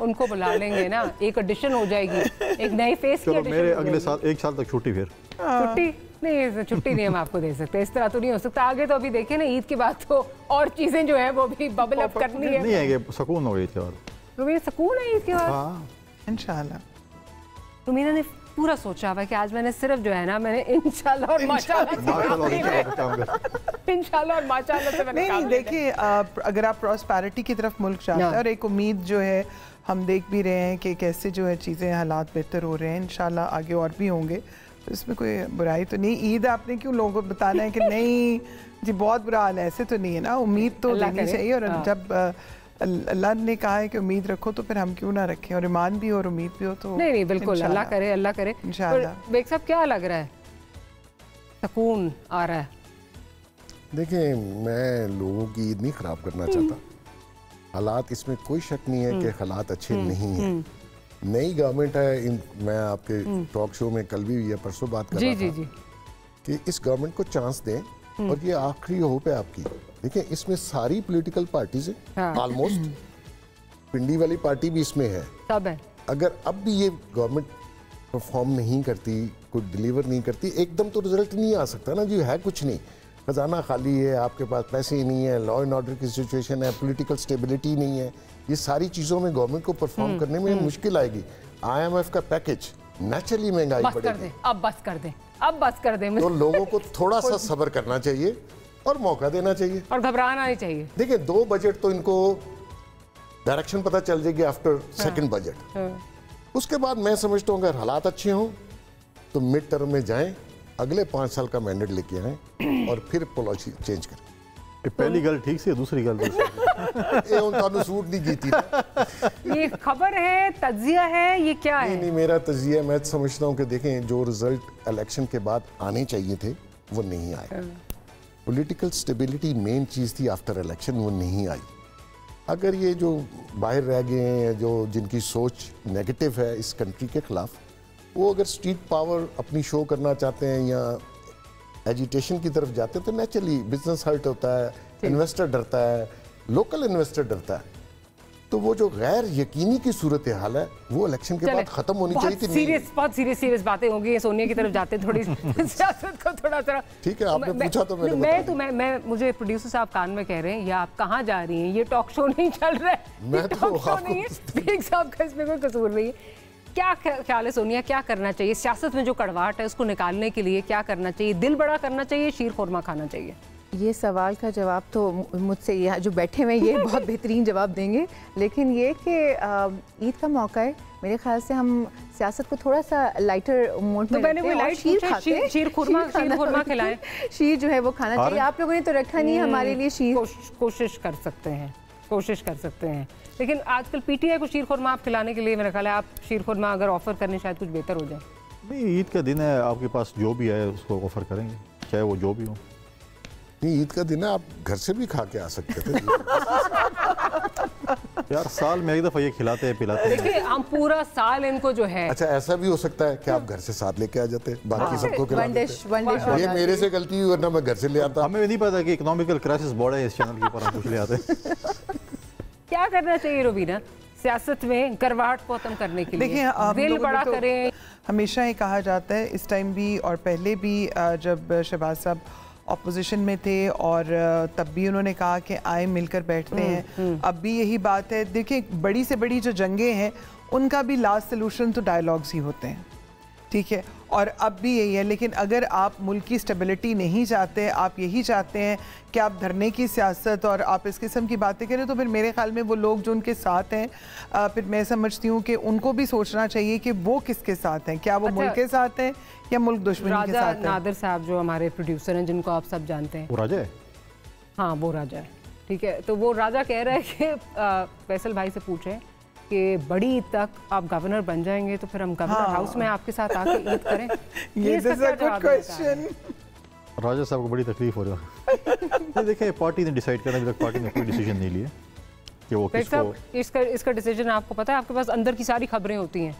उनको बुला लेंगे ना, एक ऑडिशन हो जाएगी, एक नई फेस की ऑडिशन। मेरे अगले साल 1 साल तक छुट्टी फिर। छुट्टी नहीं, छुट्टी नहीं हम आपको दे सकते, इस तरह तो नहीं हो सकता। आगे तो अभी देखिए ना ईद के बाद तो और चीजें जो है वो भी बबल अप करनी है। नहीं आएंगे, सुकून हो गई ईद के बाद। रुमीना सुकून है ईद के बाद? हाँ इंशाल्लाह। रुमीना ने पूरा सोचा हुआ है कि आज मैंने सिर्फ जो है ना मैंने इंशाल्लाह और माशाल्लाह इंशाल्लाह और माशाल्लाह से मैंने नहीं देखिए अगर आप प्रॉस्पेरिटी की तरफ मुल्क चाहते हैं और एक उम्मीद जो है हम देख भी रहे हैं कि कैसे जो है चीज़ें हालात बेहतर हो रहे हैं, इंशाल्लाह आगे और भी होंगे, तो इसमें कोई बुराई तो नहीं। ईद आपने क्यों लोगों को बताना है कि नहीं जी बहुत बुरा हाल है, ऐसे तो नहीं है ना। उम्मीद तो लेनी चाहिए और जब अल्लाह ने कहा है कि उम्मीद रखो तो फिर हम क्यों ना रखें, और ईमान भी हो और उम्मीद भी हो। तो नहीं नहीं बिल्कुल अल्लाह करे, अल्लाह करे इंशाल्लाह। बेग साहब क्या लग रहा है, सुकून आ रहा है? देखिए मैं लोगों की ईद नहीं खराब करना चाहता, हालात इसमें कोई शक नहीं है कि हालात अच्छे नहीं हैं। नई गवर्नमेंट है, मैं आपके टॉक शो में कल भी या परसों बात कर रहा था कि इस गवर्नमेंट को चांस दें और ये आखिरी होप है आपकी। देखिए इसमें सारी पॉलिटिकल पार्टीज हैं ऑलमोस्ट, पिंडी वाली पार्टी भी इसमें है, सब है। अगर अब भी ये गवर्नमेंट परफॉर्म नहीं करती, कुछ डिलीवर नहीं करती, एकदम तो रिजल्ट नहीं आ सकता ना जी। है कुछ नहीं, खजाना खाली है, आपके पास पैसे ही नहीं है, लॉ एंड ऑर्डर की सिचुएशन है, पॉलिटिकल स्टेबिलिटी नहीं है, ये सारी चीज़ों में गवर्नमेंट को परफॉर्म करने में मुश्किल आएगी। IMF का पैकेज नेचुरली महंगाई बढ़ेगी। अब बस कर दें, अब बस कर दें। तो लोगों को थोड़ा सा सब्र करना चाहिए और मौका देना चाहिए और घबराना नहीं चाहिए। देखिए 2 बजट तो इनको डायरेक्शन पता चल जाएगी आफ्टर सेकंड बजट। उसके बाद मैं समझता हूँ अगर हालात अच्छे हों तो मिड टर्म में जाएं, अगले 5 साल का मैंडेट लेके आए और फिर पॉलिसी चेंज करें। पहली गल ठीक सी, दूसरी गल सूट नहीं की थी। ये खबर है, तज्जिया है, ये क्या है? नहीं मेरा तज्जिया, मैं समझता हूँ कि देखें जो रिजल्ट इलेक्शन के बाद आने चाहिए थे वो नहीं आए। पॉलिटिकल स्टेबिलिटी मेन चीज़ थी आफ्टर इलेक्शन, वो नहीं आई। अगर ये जो बाहर रह गए हैं, जो जिनकी सोच नेगेटिव है इस कंट्री के खिलाफ, वो अगर स्ट्रीट पावर अपनी शो करना चाहते हैं या एजिटेशन की तरफ जाते हैं तो नेचुरली बिजनेस हर्ट होता है, इन्वेस्टर डरता है, लोकल इन्वेस्टर डरता है। तो वो जो गैर यकीनी की सूरत हाल है वो इलेक्शन के बाद खत्म होनी चाहिए थी। बहुत सीरियस बातें होंगी, सोनिया की तरफ जाते थोड़ी सियासत को थोड़ा सा। ठीक है आपने पूछा तो मैं मुझे प्रोड्यूसर साहब कान में कह रहे हैं या आप कहाँ जा रही हैं, ये टॉक शो नहीं चल रहा है, मैं तो शो नहीं है, बेग साहब का इसमें कोई कसूर नहीं है। क्या ख्याल है सोनिया, क्या करना चाहिए सियासत में जो कड़वाहट है उसको निकालने के लिए? क्या करना चाहिए? दिल बड़ा करना चाहिए, शीर खुरमा खाना चाहिए? ये सवाल का जवाब तो मुझसे यहाँ जो बैठे हुए ये बहुत बेहतरीन जवाब देंगे, लेकिन ये कि ईद का मौका है, मेरे ख्याल से हम सियासत को थोड़ा सा लाइटर मोड में शीर खुरमा खिलाएं। शीर जो है वो खाना चाहिए। आप लोगों ने तो रखा नहीं है हमारे लिए शीर। कोशिश कर सकते हैं, कोशिश कर सकते हैं, लेकिन आजकल पीटीआई को शीर खुरमा आप खिलाने के लिए मेरा ख्याल है आप शीर खुरमा अगर ऑफर करने शायद कुछ बेहतर हो जाए। नहीं ईद का दिन है, आपके पास जो भी है उसको ऑफर करेंगे, चाहे वो जो भी हो। नहीं ईद का दिन है, आप घर से भी खा के आ सकते थे। यार साल में एक दफा ये खिलाते हैं पिलाते हैं। देखिए हम पूरा साल इनको जो है। अच्छा ऐसा भी हो सकता है कि आप घर से साथ लेके आ जाते, बाकी सबको खिलाते। ये मेरे से गलती हुई वरना मैं घर से ले आता। हमें नहीं पता कि इकोनॉमिकल क्राइसिस बढ़ है इस चैनल के ऊपर, हम कुछ ले आते। क्या करना चाहिए रुबीना सियासत में करवाहट को खत्म करने के लिए? देखिए दिल बड़ा करें। हमेशा ही कहा जाता है, इस टाइम भी और पहले भी जब शहबाज साहब ऑपोजिशन में थे और तब भी उन्होंने कहा कि आए मिलकर बैठते हैं। अब भी यही बात है। देखिए बड़ी से बड़ी जो जंगें हैं उनका भी लास्ट सलूशन तो डायलॉग्स ही होते हैं, ठीक है। और अब भी यही है। लेकिन अगर आप मुल्क की स्टेबिलिटी नहीं चाहते, आप यही चाहते हैं कि आप धरने की सियासत और आप इस किस्म की बातें करें, तो फिर मेरे ख्याल में वो लोग जो उनके साथ हैं, फिर मैं समझती हूँ कि उनको भी सोचना चाहिए कि वो किसके साथ हैं, क्या वो मुल्क के साथ हैं या मुल्क दुश्मनी के साथ हैं। नादिर साहब जो हमारे प्रोड्यूसर हैं, जिनको आप सब जानते हैं, वो राजा है। हाँ, वो राजा है, ठीक है। तो वो राजा कह रहा है कि फैसल भाई से पूछें कि बड़ी ईद तक आप गवर्नर बन जाएंगे तो फिर हम गवर्नर हाउस में आपके साथ आके ईद करें। ये क्वेश्चन राजा साहब को बड़ी तकलीफ हो रहा है। देखिए, पार्टी ने डिसाइड करना, अभी तक पार्टी ने कोई डिसीजन नहीं लिया कि वो किसको। इसका डिसीजन आपको पता है? आपके पास अंदर की सारी खबरें होती हैं।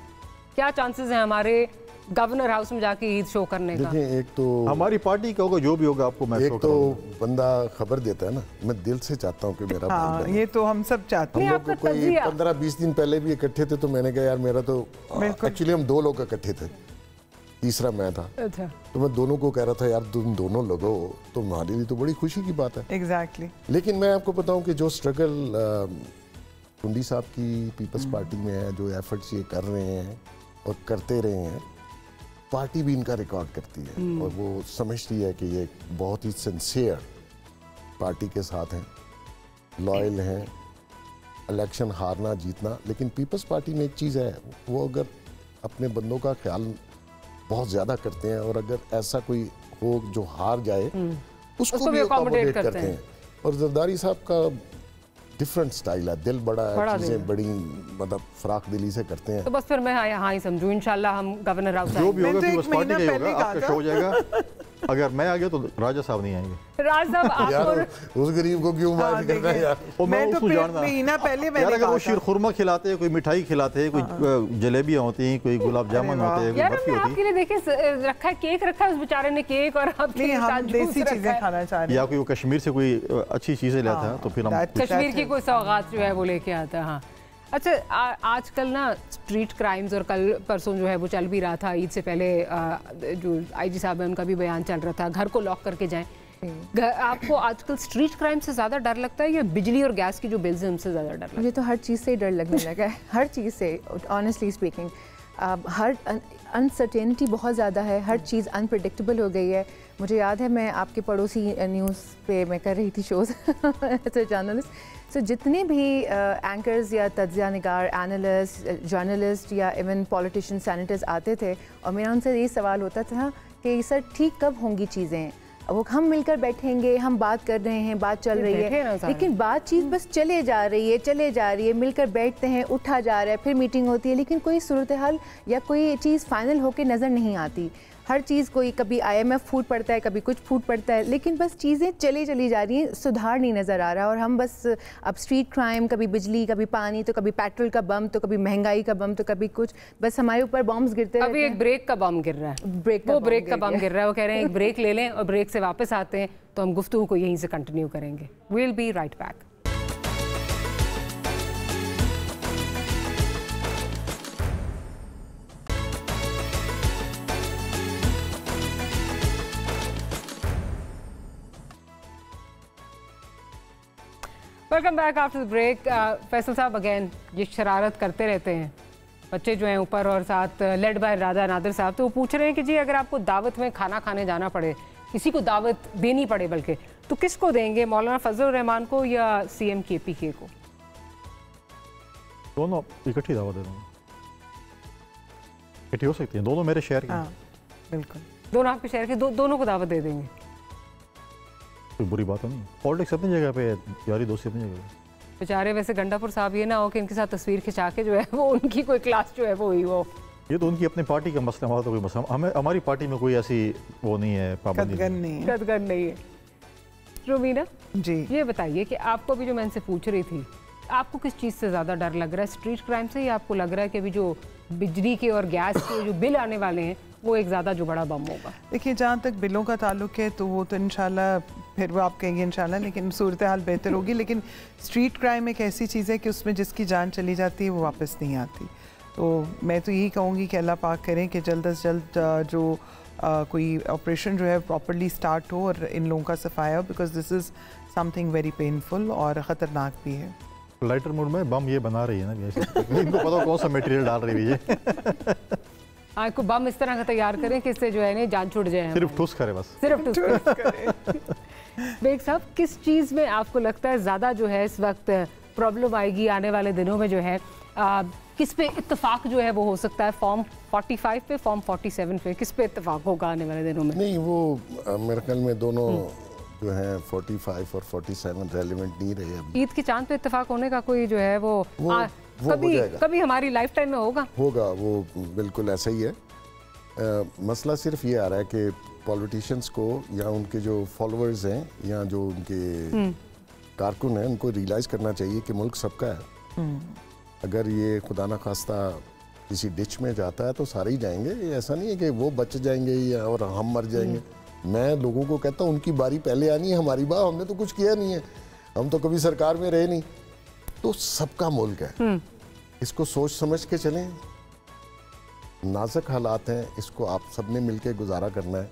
क्या चांसेस हैं हमारे गवर्नर हाउस में जाके ईद शो करने का? देखिए, एक तो हमारी पार्टी का होगा, जो भी होगा आपको मैं एक तो बंदा खबर देता है ना, मैं दिल से चाहता हूँ कि मेरा हाँ, ये तो हम सब चाहते हैं। हम लोग कोई 15-20 दिन पहले भी इकट्ठे थे, तो मैंने कहा यार मेरा तो एक्चुअली हम 2 लोग इकट्ठे थे, तीसरा मैं था। अच्छा। तो मैं दोनों को कह रहा था यार तुम दोनों लगो तो हमारे लिए तो बड़ी खुशी की बात है। एग्जैक्टली। लेकिन मैं आपको बताऊं कि जो स्ट्रगल टुंडी साहब की पीपल्स पार्टी में है, जो एफर्ट्स ये कर रहे हैं और करते रहे हैं, पार्टी भी इनका रिकॉर्ड करती है और वो समझती है कि ये बहुत ही सिंसियर पार्टी के साथ हैं, लॉयल हैं, इलेक्शन हारना जीतना। लेकिन पीपल्स पार्टी में एक चीज़ है, वो अगर अपने बंदों का ख्याल बहुत ज़्यादा करते हैं और अगर ऐसा कोई हो जो हार जाए उसको भी अकोमोडेट करते हैं। और जरदारी साहब का डिफरेंट स्टाइल है, दिल बड़ा है, चीज़ें बड़ी मतलब फराख दिली से करते हैं। तो बस फिर मैं हाँ ही समझूं, इंशाल्लाह हम गवर्नर हाउस जो भी होगा उस पार्टी का होगा, आपका शो हो जाएगा। अगर मैं आ गया तो राजा साहब नहीं आएंगे। राज साहब आप उस गरीब को क्यों मार करना है यार? मैं तो महीना पहले यार, अगर वो शीरखुरमा खिलाते हैं, कोई मिठाई खिलाते हैं, कोई जलेबियां होती हैं, कोई गुलाब जामुन होते हैं, कोई बर्फी होती है। आपके लिए देखिए रखा है, केक रखा है, उस बेचारे ने केक और आपके साथ देसी चीजें खाना चाह रहे हैं। या कोई कश्मीर से कोई अच्छी चीजें लाता है तो फिर हम कश्मीर की कोई सौगात जो है वो लेके आता है। हाँ, अच्छा, आजकल ना स्ट्रीट क्राइम्स, और कल परसों जो है वो चल भी रहा था, ईद से पहले जो आईजी साहब है उनका भी बयान चल रहा था, घर को लॉक करके जाएं। आपको आजकल स्ट्रीट क्राइम से ज़्यादा डर लगता है या बिजली और गैस की जो बिल्स हैं उनसे ज़्यादा डर लगता है? मुझे तो हर चीज़ से डर लगने लगा है, हर चीज़ से, ऑनेस्टली स्पीकिंग। हर अनसर्टेनिटी बहुत ज़्यादा है, हर चीज़ अनप्रडिक्टेबल हो गई है। मुझे याद है मैं आपके पड़ोसी न्यूज़ पे मैं कर रही थी शोज़ एज अ जर्नलिस्ट। सो जितने भी एंकर्स या तज्ज़िया निगार, एनालिस्ट, जर्नलिस्ट या इवन पॉलिटिशियन, सैनिटर्स आते थे और मेरा उनसे ये सवाल होता था कि सर ठीक कब होंगी चीज़ें, वो हम मिलकर बैठेंगे, हम बात कर रहे हैं, बात चल रही है, लेकिन बातचीत बस चले जा रही है, मिलकर बैठते हैं, उठा जा रहा है, फिर मीटिंग होती है, लेकिन कोई सूरत हाल या कोई चीज़ फाइनल होकर नज़र नहीं आती। हर चीज़ कोई कभी IMF फूट पड़ता है, कभी कुछ फूट पड़ता है, लेकिन बस चीज़ें चली जा रही हैं, सुधार नहीं नज़र आ रहा। और हम बस अब स्ट्रीट क्राइम, कभी बिजली, कभी पानी, तो कभी पेट्रोल का बम, तो कभी महंगाई का बम, तो कभी कुछ, बस हमारे ऊपर बॉम्ब्स गिरते हैं। अभी एक ब्रेक का बम गिर रहा है, ब्रेक का बम गिर रहा है। वो कह रहे हैं एक ब्रेक ले लें और ब्रेक से वापस आते हैं तो हम गुफ्तगू को यहीं से कंटिन्यू करेंगे। Will be right back. Welcome back after the break. Faisal साहब, अगेन ये शरारत करते रहते हैं बच्चे जो हैं ऊपर, और साथ लेड बाय राजा नादिर साहब, तो वो पूछ रहे हैं कि जी अगर आपको दावत में खाना खाने जाना पड़े, किसी को दावत देनी पड़े बल्कि, तो किसको देंगे, मौलाना फजल रहमान को या CM KPK को? दोनों इकट्ठी दावत दे दूँगा, इकट्ठी हो सकती है, दोनों मेरे शहर के। बिल्कुल, दोनों आपके शहर के, दोनों को दावत दे देंगे, कोई बुरी बात नहीं। पॉलिटिक्स अपनी जगह पे है, यारी दोस्ती अपनी जगह पे। बेचारे वैसे गंडापुर साहब ये ना हो कि इनके साथ तस्वीर खिंचा के जो है वो उनकी कोई क्लास जो है वो हुई हो। ये तो उनकी अपनी पार्टी का मसला, हमारा तो कोई मसला, हमें हमारी पार्टी में कोई ऐसी वो नहीं है, पाबंदी नहीं है। रुबीना जी, ये बताइए कि आपको अभी जो मैं इनसे पूछ रही थी, आपको किस चीज़ से ज़्यादा डर लग रहा है, स्ट्रीट क्राइम से, या आपको लग रहा है कि अभी जो बिजली के और गैस के जो बिल आने वाले हैं वो एक ज़्यादा जो बड़ा बम होगा? देखिए, जहाँ तक बिलों का ताल्लुक है तो वो तो इंशाल्लाह, फिर वो आप कहेंगे इंशाल्लाह, लेकिन सूरत हाल बेहतर होगी। लेकिन स्ट्रीट क्राइम एक ऐसी चीज़ है कि उसमें जिसकी जान चली जाती है वो वापस नहीं आती। तो मैं तो यही कहूँगी कि अल्लाह पाक करें कि जल्द अज जल्द जो कोई ऑपरेशन जो है प्रॉपरली स्टार्ट हो और इन लोगों का सफाया हो, because this is something very painful और ख़तरनाक भी है। लाइटर मूड में बम ये बना रही है ना, इनको पता कौन सा मटेरियल डाल रही है। आँख को बम इस तरह का तैयार करें कि इससे जो है ना जान छूट जाए, सिर्फ ठूस करे बस, सिर्फ ठूस करे। बेग साहब, किस चीज़ में आपको लगता है ज़्यादा जो है इस वक्त प्रॉब्लम आएगी आने वाले दिनों में, जो है किस पे इत्तेफाक जो है वो हो सकता है? फॉर्म 45 पे, फॉर्म 47 पे, किस पे इत्तेफाक होगा आने वाले दिनों में? नहीं, वो मेरे ख्याल में दोनों जो है 45 और 47 रेलिवेंट नहीं रहे अभी। ईद के चांद पे इत्तेफाक होने का कोई जो है वो कभी हमारी लाइफ टाइम में होगा? वो बिल्कुल ऐसा ही है। मसला सिर्फ ये आ रहा है कि पॉलिटिशियंस को या उनके जो फॉलोअर्स हैं या जो उनके कारकुन हैं, उनको रियलाइज़ करना चाहिए कि मुल्क सबका है। अगर ये खुदा ना खास्ता किसी डिच में जाता है तो सारे ही जाएंगे। ऐसा नहीं है कि वो बच जाएंगे या और हम मर जाएंगे। मैं लोगों को कहता हूँ उनकी बारी पहले आनी है, हमारी बात। हमने तो कुछ किया नहीं है, हम तो कभी सरकार में रहे नहीं। तो सबका मुल्क है, इसको सोच समझ के चलें। नाजुक हालात हैं, इसको आप सब ने मिलकर गुजारा करना है।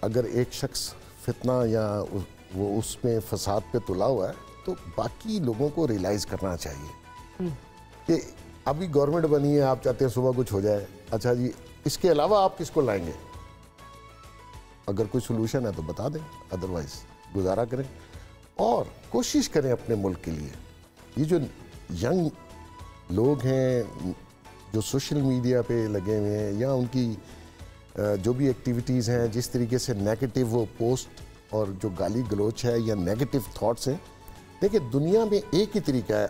अगर एक शख्स फितना या वो उसमें फसाद पे तुला हुआ है तो बाकी लोगों को रियलाइज़ करना चाहिए कि अभी गवर्नमेंट बनी है, आप चाहते हैं सुबह कुछ हो जाए। अच्छा जी, इसके अलावा आप किसको लाएंगे? अगर कोई सोल्यूशन है तो बता दें, अदरवाइज गुजारा करें और कोशिश करें अपने मुल्क के लिए। ये जो यंग लोग हैं जो सोशल मीडिया पे लगे हुए हैं या उनकी जो भी एक्टिविटीज़ हैं, जिस तरीके से नेगेटिव वो पोस्ट और जो गाली गलोच है या नेगेटिव थॉट्स हैं, देखिए दुनिया में एक ही तरीका है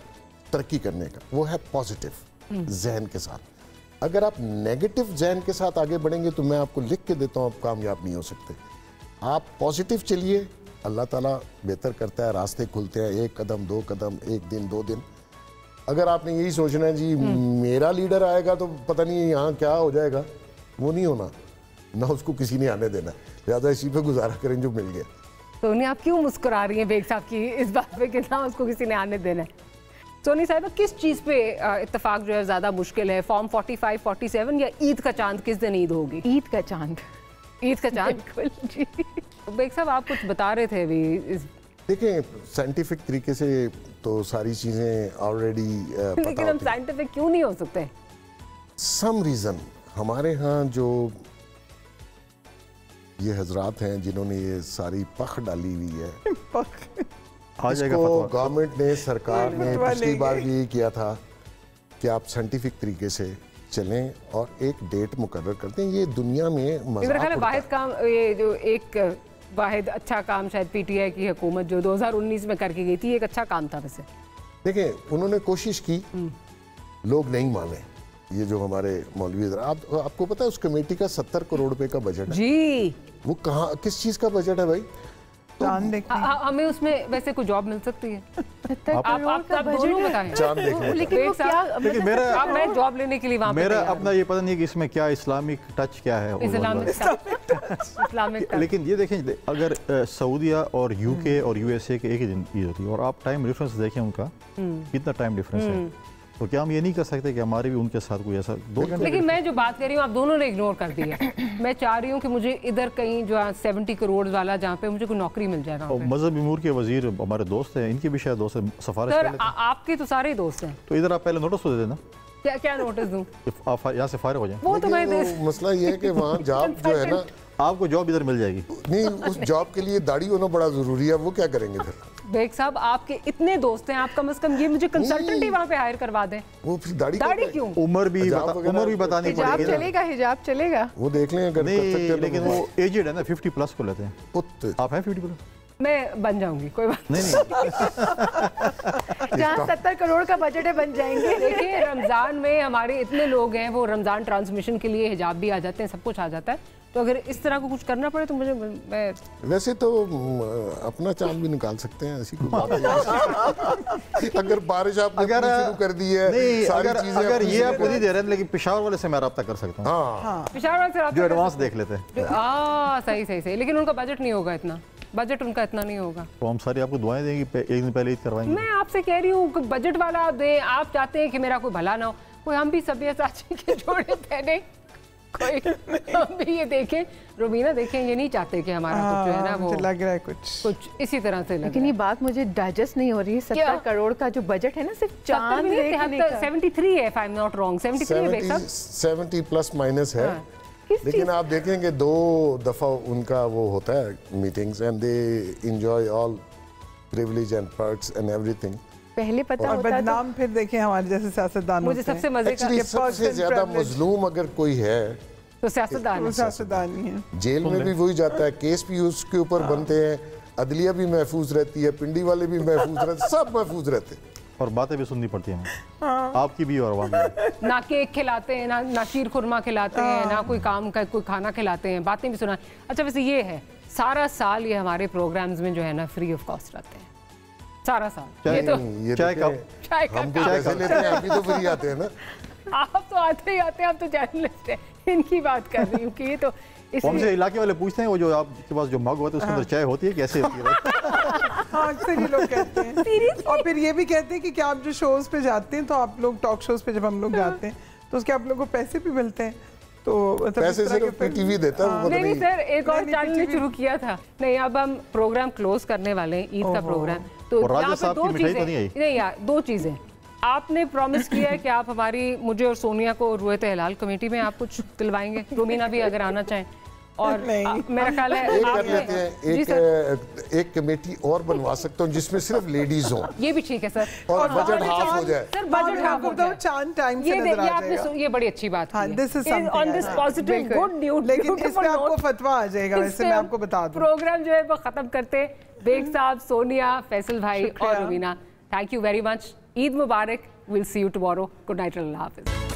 तरक्की करने का, वो है पॉजिटिव जहन के साथ। अगर आप नेगेटिव जहन के साथ आगे बढ़ेंगे तो मैं आपको लिख के देता हूँ आप कामयाब नहीं हो सकते। आप पॉजिटिव चलिए, अल्लाह ताला बेहतर करता है, रास्ते खुलते हैं, 1 कदम 2 कदम, 1 दिन 2 दिन। अगर आपने यही सोचना है जी मेरा लीडर आएगा तो पता नहीं यहाँ क्या हो जाएगा, वो नहीं होना ना, उसको किसी ने आने देना। लिहाजा इसी पे गुजारा करें जो मिल गया। तो उन्हें आप क्यों मुस्कुरा रही हैं बेग साहब की इस बात पे कि ना उसको किसी ने आने देना है? सोनी साहिबा, किस चीज़ पे इत्तेफाक जो है ज़्यादा मुश्किल है? फॉर्म 45, 47 या ईद का चांद? किस दिन ईद होगी? ईद का चांद। ईद का चांद, बिल्कुल जी। बेग साहब, आप कुछ बता रहे थे अभी। देखें, साइंटिफिक तरीके से तो सारी चीज़ें ऑलरेडी लेकिन हम साइंटिफिक क्यों नहीं हो सकते? सम रीज़न हमारे यहाँ जो ये हजरात हैं जिन्होंने ये सारी पख डाली हुई है, इसको गवर्नमेंट ने, सरकार ने पिछली बार भी यही किया था कि आप साइंटिफिक तरीके से चलें और एक डेट मुकर्रर करते हैं। ये दुनिया में वाहिद काम, ये जो एक वाहिद अच्छा काम शायद पीटीआई की हुकूमत जो 2019 में करके गई थी, एक अच्छा काम था। वैसे देखें, उन्होंने कोशिश की, लोग नहीं माने। ये जो हमारे मौलवी, आपको पता है उस कमेटी का 70 करोड़ रुपए का बजट है जी। वो कहाँ, किस चीज़ का बजट है भाई? हमें उसमें वैसे कोई जॉब मिल सकती है? आप दोनों बताएं। लेकिन मैं जॉब लेने के लिए वहाँ मेरा अपना ये पता नहीं कि इसमें क्या इस्लामिक टच क्या है। इस्लामिक लेकिन ये देखें, अगर सऊदीया और यूके और यूएसए के एक ही दिन ईद होती है और आप टाइम डिफरेंस देखें उनका कितना टाइम डिफरेंस है, तो क्या हम ये नहीं कर सकते कि हमारे भी उनके साथ कोई ऐसा लेकिन मैं जो बात कर रही हूँ आप दोनों ने इग्नोर कर दी है। मैं चाह रही हूँ कि मुझे इधर कहीं जो 70 करोड़ वाला जहाँ पे मुझे कोई नौकरी मिल जाए। मजहब उमूर के वजीर हमारे दोस्त हैं, इनके भी शायद दोस्त हैं, सिफारिश आपके तो सारे दोस्त हैं, तो इधर आप पहले नोटिस तो दे देना। क्या नोटिस दूं? आप यहाँ से फारिग हो जाए। वो तो मैं मसला ये है कि वहाँ जॉब जो है ना, आपको जॉब इधर मिल जाएगी। नहीं, उस जॉब के लिए दाढ़ी होना बड़ा जरूरी है, वो क्या करेंगे फिर? बेग साहब, आपके इतने दोस्त हैं, आप कम से कम ये मुझे कंसल्टेंट ही वहाँ पे हायर करवा दें। वो फिर दाढ़ी क्यों? उम्र भी बतानी पड़ेगी। हिजाब चलेगा, हिजाब चलेगा, वो देख लें अगर नहीं, लेकिन वो एजेड है ना, 50+ को लेते हैं। आप हैं 50+? मैं बन जाऊंगी, कोई बात नहीं। जहाँ 70 करोड़ का बजट है बन जाएंगे। देखिए, रमज़ान में हमारे इतने लोग हैं, वो रमज़ान ट्रांसमिशन के लिए हिजाब भी आ जाते हैं, सब कुछ आ जाता है। तो अगर इस तरह को कुछ करना पड़े तो मैं वैसे तो अपना चांद भी निकाल सकते हैं, ऐसी कोई बात नहीं। अगर बारिश आपने शुरू कर दी है, अगर ये आपको नहीं दे रहे, लेकिन पेशावर वाले से मैं रब्ता कर सकता हूँ। पेशावर वाले से जो एडवांस देख लेते हैं। सही, लेकिन उनका बजट नहीं होगा इतना, बजट उनका इतना नहीं होगा। तो हम सारी आपको दुआएं देंगे, एक दिन पहले ईद करवाएंगे। मैं आपसे कह रही हूँ बजट वाला दे, आप चाहते हैं कि मेरा कोई भला ना हो, कोई हम भी सभ्य साची के जोड़े पहने। कोई हम भी ये देखें, रुबीना देखें, ये नहीं चाहते कि हमारा कुछ जो है ना वो लग रहा है कुछ इसी तरह से। लेकिन ये बात मुझे डाइजेस्ट नहीं हो रही है। 70 करोड़ का जो बजट है ना, सिर्फ चांद देखने का। 73 है, if I'm not wrong, 73 70 plus minus है। लेकिन आप देखेंगे 2 दफा उनका वो होता है meetings, and they enjoy all privilege and perks and everything. पहले पता और होता बदनाम फिर देखें हमारे जैसे सियासतदान। मुझे सबसे मजे का सबसे ज्यादा मजलूम अगर कोई है तो सियासतदान ही है। जेल में भी वही जाता है, केस भी उसके ऊपर बनते हैं, अदलिया भी महफूज रहती है, पिंडी वाले भी महफूज रहते, सब महफूज रहते हैं। और बातें भी सुननी पड़ती हैं आपकी भी और आवाम की। ना केक खिलाते हैं, ना शीर खुरमा खिलाते हैं, ना कोई काम का कोई खाना खिलाते हैं, बातें भी सुना। अच्छा वैसे ये है, सारा साल ये हमारे प्रोग्राम्स में जो है ना फ्री ऑफ कॉस्ट रहते हैं, सारा साल। ये तो चाय कप हम तो पैसे लेते हैं, अभी तो फ्री आते हैं ना। आप तो आते ही आते हैं, आप तो जर्नलिस्ट हैं, इनकी बात कर रही हूँ कि ये तो हमसे इलाके वाले पूछते हैं वो जो आपके पास जो मग होता है उसके अंदर चाय होती है, कैसे होती है? हाँ अक्सर ये लोग कहते हैं। और फिर ये भी कहते हैं कि क्या आप जो शोज पे जाते हैं, तो आप लोग टॉक शोज पे जब हम लोग जाते हैं तो उसके आप लोगों को पैसे भी मिलते हैं? तो पैसे सिर्फ पीटीवी देता है। नहीं सर, एक और चैनल ने शुरू किया था। नहीं, अब हम प्रोग्राम क्लोज करने वाले हैं, ईद का प्रोग्राम। तो यहाँ पे 2 चीजें नहीं यार, 2 चीजें आपने प्रॉमिस किया है कि आप हमारी, मुझे और सोनिया को रुयत हिलाल कमेटी में आप कुछ दिलवाएंगे, रुबीना भी अगर आना चाहें। और मेरा ख्याल है एक कर लेते हैं, एक कमेटी और बनवा सकता हूँ जिसमें सिर्फ लेडीज हों। ये भी ठीक है सर, और बजट हाफ हो जाए। सर बजट हाफ हो जाए, चांद टाइम से नजर आ जाएगा। ये बड़ी अच्छी बात है। This is something on this positive good news. लेकिन इसमें आपको फतवा आ जाएगा, वैसे मैं आपको बता दूं। प्रोग्राम जो है वो खत्म करते। बेग साहब, सोनिया, फैसल भाई और Rubina, thank you very much. Eid Mubarak. Will see you tomorrow. Good night, Allah Hafiz.